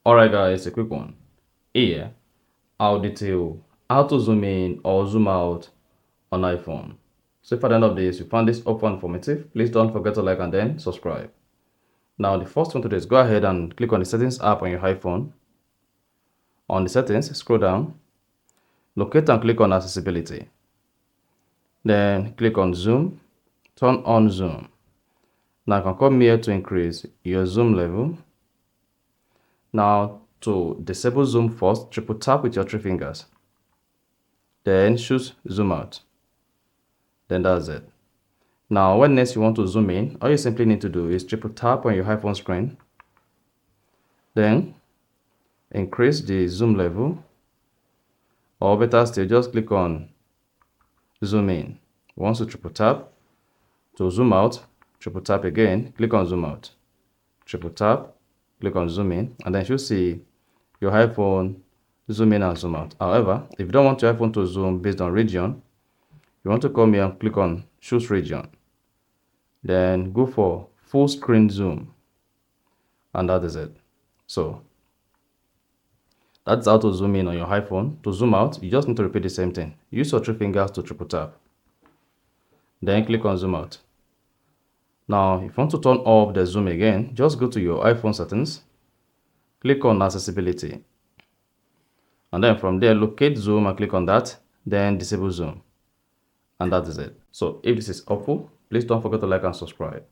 Alright guys, a quick one. Here, I'll detail how to zoom in or zoom out on iPhone. So if at the end of this you found this helpful and informative, please don't forget to like and then subscribe. Now the first one to do is go ahead and click on the settings app on your iPhone. On the settings, scroll down, locate and click on accessibility. Then click on zoom, turn on zoom. Now you can come here to increase your zoom level. Now to disable zoom first, triple tap with your 3 fingers. Then choose zoom out. Then that's it. Now when next you want to zoom in, all you simply need to do is triple tap on your iPhone screen. Then increase the zoom level, or better still, just click on zoom in. Once you triple tap, to zoom out, triple tap again, click on zoom out. Triple tap, click on zoom in, and then you'll see your iPhone zoom in and zoom out. However, if you don't want your iPhone to zoom based on region, you want to come here and click on choose region. Then go for full screen zoom, and that is it. So that's how to zoom in on your iPhone. To zoom out, you just need to repeat the same thing. Use your 3 fingers to triple tap. Then click on zoom out. Now, if you want to turn off the zoom again, just go to your iPhone settings, click on accessibility. And then from there, locate zoom and click on that, then disable zoom. And that is it. So if this is helpful, please don't forget to like and subscribe.